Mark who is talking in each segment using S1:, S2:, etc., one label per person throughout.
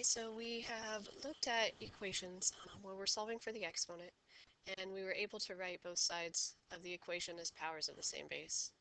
S1: Okay, so we have looked at equations where we're solving for the exponent, and we were able to write both sides of the equation as powers of the same base.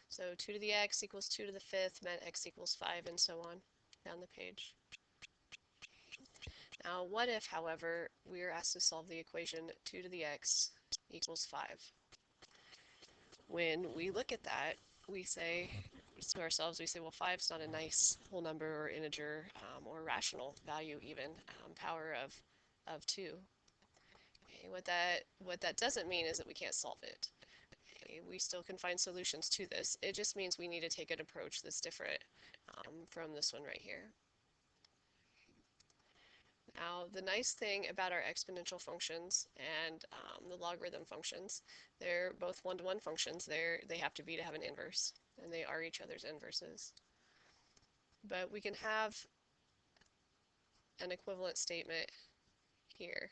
S1: So 2 to the x equals 2 to the fifth meant x equals 5, and so on down the page. Now, what if, however, we are asked to solve the equation 2 to the x equals 5? When we look at that, we say to ourselves, we say, well, 5 is not a nice whole number or integer or rational value even, power of 2. Okay, what that doesn't mean is that we can't solve it. Okay, we still can find solutions to this. It just means we need to take an approach that's different from this one right here. Now, the nice thing about our exponential functions and the logarithm functions, they're both one-to-one functions. They have to be to have an inverse, and they are each other's inverses. But we can have an equivalent statement here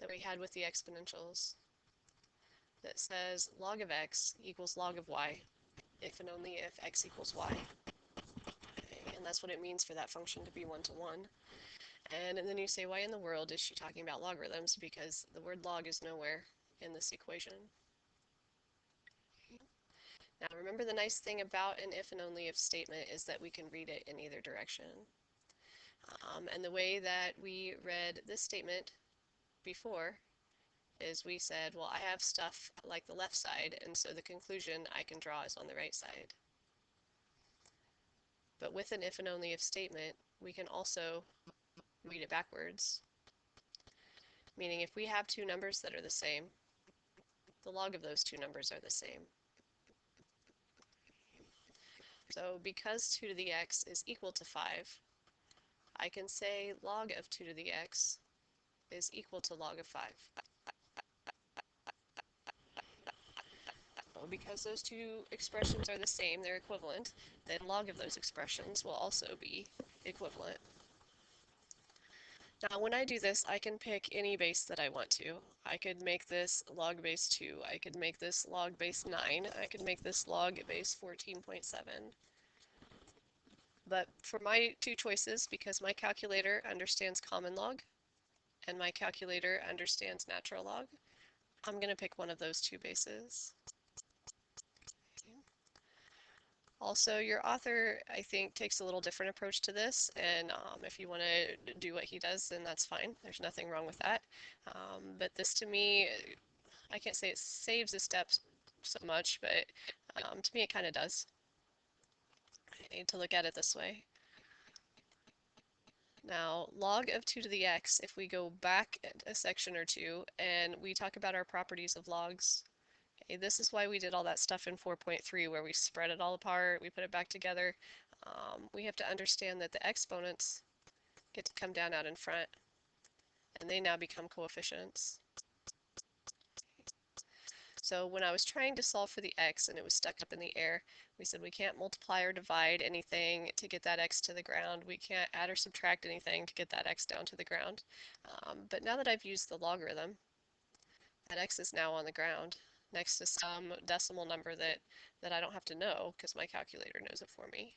S1: that we had with the exponentials that says log of x equals log of y if and only if x equals y. Okay, and that's what it means for that function to be one-to-one. And then you say, why in the world is she talking about logarithms? Because the word log is nowhere in this equation. Now remember, the nice thing about an if and only if statement is that we can read it in either direction. And the way that we read this statement before is we said, well, I have stuff like the left side, and so the conclusion I can draw is on the right side. But with an if and only if statement, we can also read it backwards. Meaning if we have two numbers that are the same, the log of those two numbers are the same. So because 2 to the x is equal to 5, I can say log of 2 to the x is equal to log of 5. Well, because those two expressions are the same, they're equivalent, then log of those expressions will also be equivalent. Now, when I do this, I can pick any base that I want to. I could make this log base 2. I could make this log base 9. I could make this log base 14.7. But for my two choices, because my calculator understands common log and my calculator understands natural log, I'm going to pick one of those two bases. Also, your author, I think, takes a little different approach to this, and if you want to do what he does, then that's fine. There's nothing wrong with that. But this, to me, I can't say it saves a step so much, but to me it kind of does. I need to look at it this way. Now, log of 2 to the x, if we go back a section or two and we talk about our properties of logs, okay, this is why we did all that stuff in 4.3 where we spread it all apart, we put it back together. We have to understand that the exponents get to come down out in front, and they now become coefficients. So when I was trying to solve for the x and it was stuck up in the air, we said we can't multiply or divide anything to get that x to the ground. We can't add or subtract anything to get that x down to the ground. But now that I've used the logarithm, that x is now on the ground next to some decimal number that I don't have to know because my calculator knows it for me.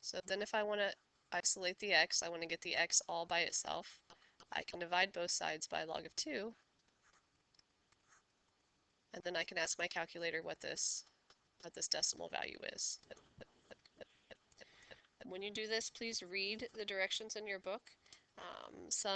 S1: So then if I want to isolate the x, I want to get the x all by itself, I can divide both sides by log of 2. And then I can ask my calculator what this decimal value is. When you do this, please read the directions in your book. It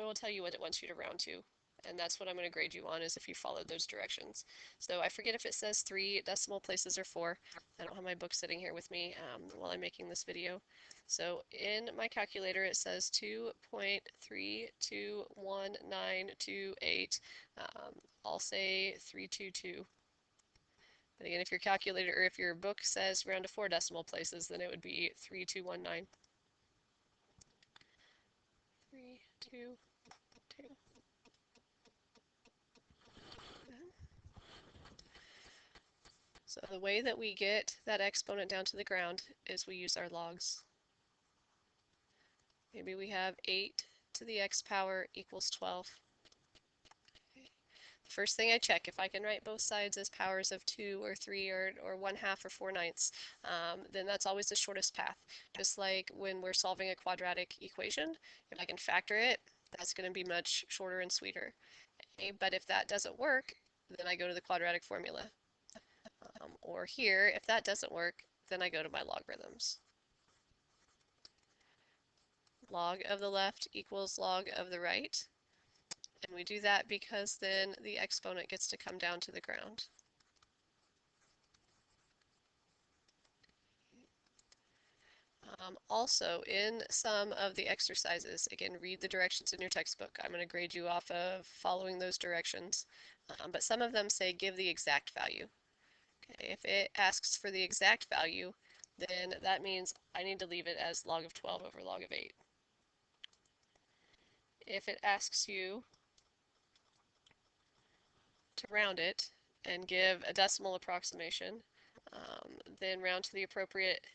S1: will tell you what it wants you to round to, and that's what I'm going to grade you on, is if you followed those directions. So I forget if it says 3 decimal places or 4. I don't have my book sitting here with me while I'm making this video. So in my calculator it says 2.321928. I'll say 322. But again, if your calculator or if your book says round to 4 decimal places, then it would be 3219. 3, 2, 2. So the way that we get that exponent down to the ground is we use our logs. Maybe we have 8 to the x power equals 12. Okay. First thing I check, if I can write both sides as powers of 2 or 3 or 1/2 or 4/9, then that's always the shortest path. Just like when we're solving a quadratic equation, if I can factor it, that's going to be much shorter and sweeter. Okay, but if that doesn't work, then I go to the quadratic formula. Or here, if that doesn't work, then I go to my logarithms. Log of the left equals log of the right. And we do that because then the exponent gets to come down to the ground. Also, in some of the exercises, again, read the directions in your textbook. I'm going to grade you off of following those directions. But some of them say give the exact value. Okay, if it asks for the exact value, then that means I need to leave it as log of 12 over log of 8. If it asks you to round it and give a decimal approximation, then round to the appropriate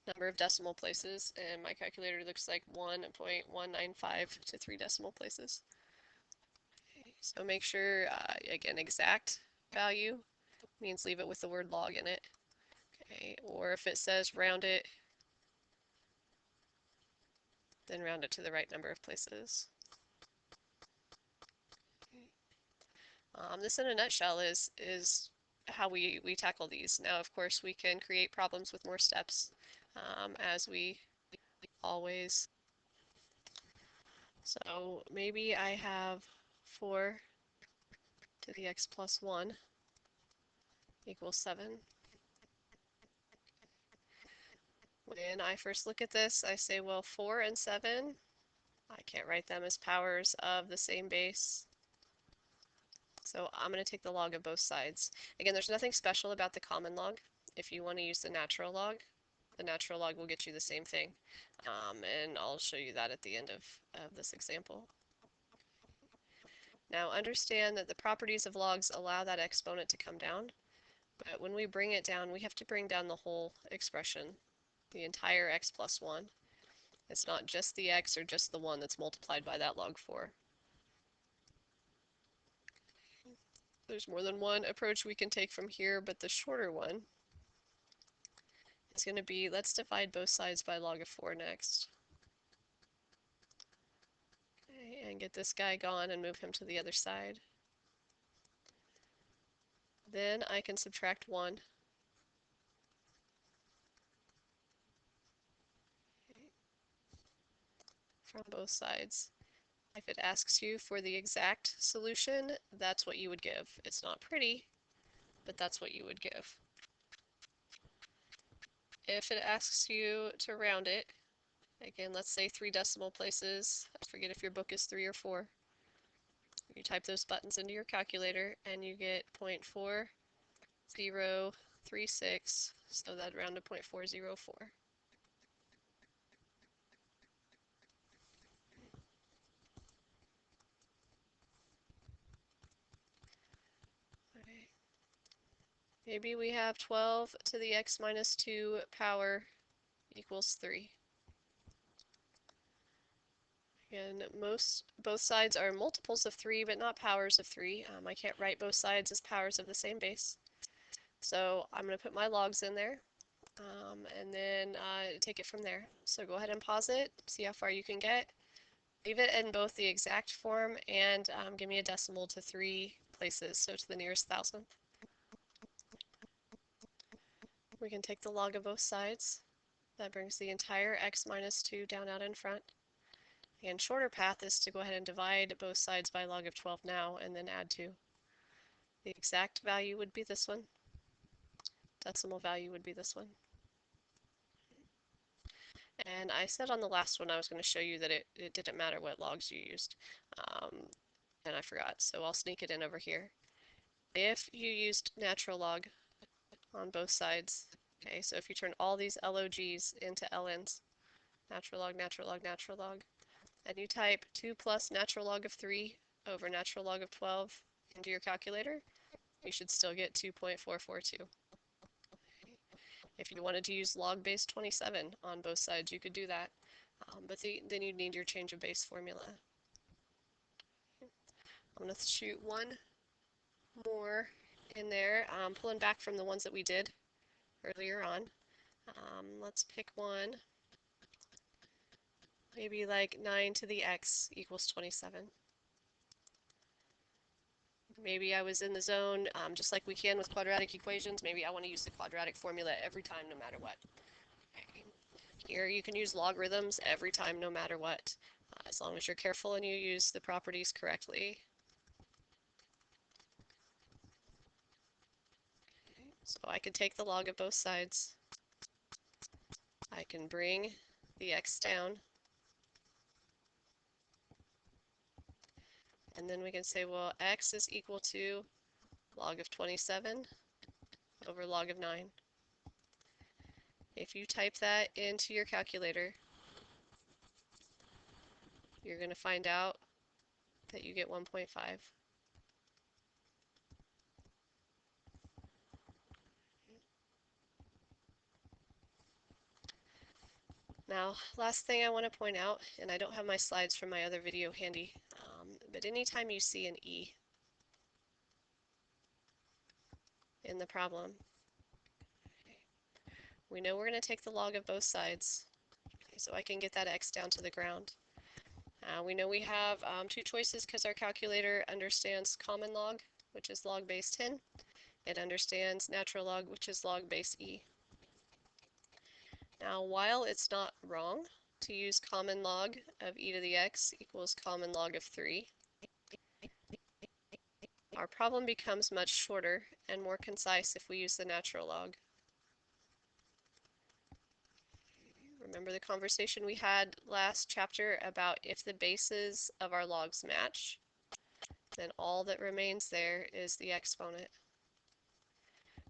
S1: number of decimal places, and my calculator looks like 1.195 to 3 decimal places. Okay, so make sure, again, exact value means leave it with the word log in it. Okay, or if it says round it, then round it to the right number of places. This in a nutshell is how we tackle these. Now, of course, we can create problems with more steps, as we always. So maybe I have 4 to the x plus 1 equals 7. When I first look at this, I say, well, 4 and 7, I can't write them as powers of the same base. So I'm going to take the log of both sides. Again, there's nothing special about the common log. If you want to use the natural log will get you the same thing. And I'll show you that at the end of this example. Now understand that the properties of logs allow that exponent to come down, but when we bring it down, we have to bring down the whole expression, the entire x plus 1. It's not just the x or just the 1 that's multiplied by that log 4. There's more than one approach we can take from here, but the shorter one is going to be, let's divide both sides by log of 4 next. Okay, and get this guy gone and move him to the other side. Then I can subtract 1. From both sides. If it asks you for the exact solution, that's what you would give. It's not pretty, but that's what you would give. If it asks you to round it, again, let's say 3 decimal places. I forget if your book is 3 or 4. You type those buttons into your calculator and you get 0.4036, so that'd round to 0.404. Okay. Maybe we have 12 to the x minus 2 power equals 3. And both sides are multiples of 3, but not powers of 3. I can't write both sides as powers of the same base. So I'm going to put my logs in there, and then take it from there. So go ahead and pause it, see how far you can get. Leave it in both the exact form and give me a decimal to 3 places, so to the nearest thousandth. We can take the log of both sides. That brings the entire x minus 2 down out in front. And shorter path is to go ahead and divide both sides by log of 12 now and then add 2. The exact value would be this one. Decimal value would be this one. And I said on the last one I was going to show you that it didn't matter what logs you used. And I forgot, so I'll sneak it in over here. If you used natural log on both sides, okay, so if you turn all these LOGs into LNs, natural log, natural log, natural log, and you type 2 plus natural log of 3 over natural log of 12 into your calculator, you should still get 2.442. If you wanted to use log base 27 on both sides, you could do that, but then you'd need your change of base formula. I'm going to shoot one more in there, pulling back from the ones that we did earlier on. Let's pick one, maybe like 9 to the x equals 27. Maybe I was in the zone, just like we can with quadratic equations. Maybe I want to use the quadratic formula every time, no matter what. Okay. Here you can use logarithms every time, no matter what, as long as you're careful and you use the properties correctly. Okay. So I can take the log of both sides. I can bring the x down. And then we can say, well, x is equal to log of 27 over log of 9. If you type that into your calculator, you're going to find out that you get 1.5. Now, last thing I want to point out, and I don't have my slides from my other video handy, but anytime you see an e in the problem, we know we're going to take the log of both sides, so I can get that x down to the ground. We know we have two choices because our calculator understands common log, which is log base 10. It understands natural log, which is log base e. Now, while it's not wrong to use common log of e to the x equals common log of 3, our problem becomes much shorter and more concise if we use the natural log. Remember the conversation we had last chapter about if the bases of our logs match, then all that remains there is the exponent.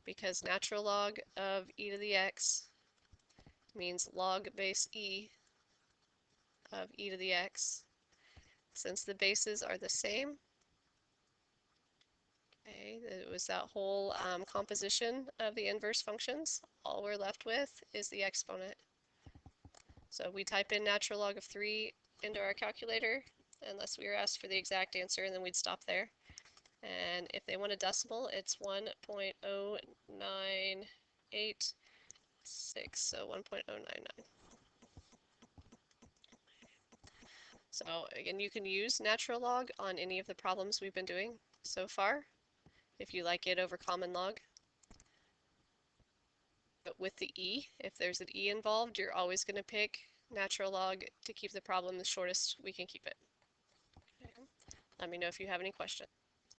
S1: Because natural log of e to the x means log base e of e to the x. Since the bases are the same, okay, it was that whole composition of the inverse functions. All we're left with is the exponent. So we type in natural log of 3 into our calculator, unless we were asked for the exact answer, and then we'd stop there. And if they want a decimal, it's 1.0986, so 1.099. So again, you can use natural log on any of the problems we've been doing so far, if you like it over common log. But with the e, if there's an e involved, you're always going to pick natural log to keep the problem the shortest we can keep it. Okay. Let me know if you have any questions.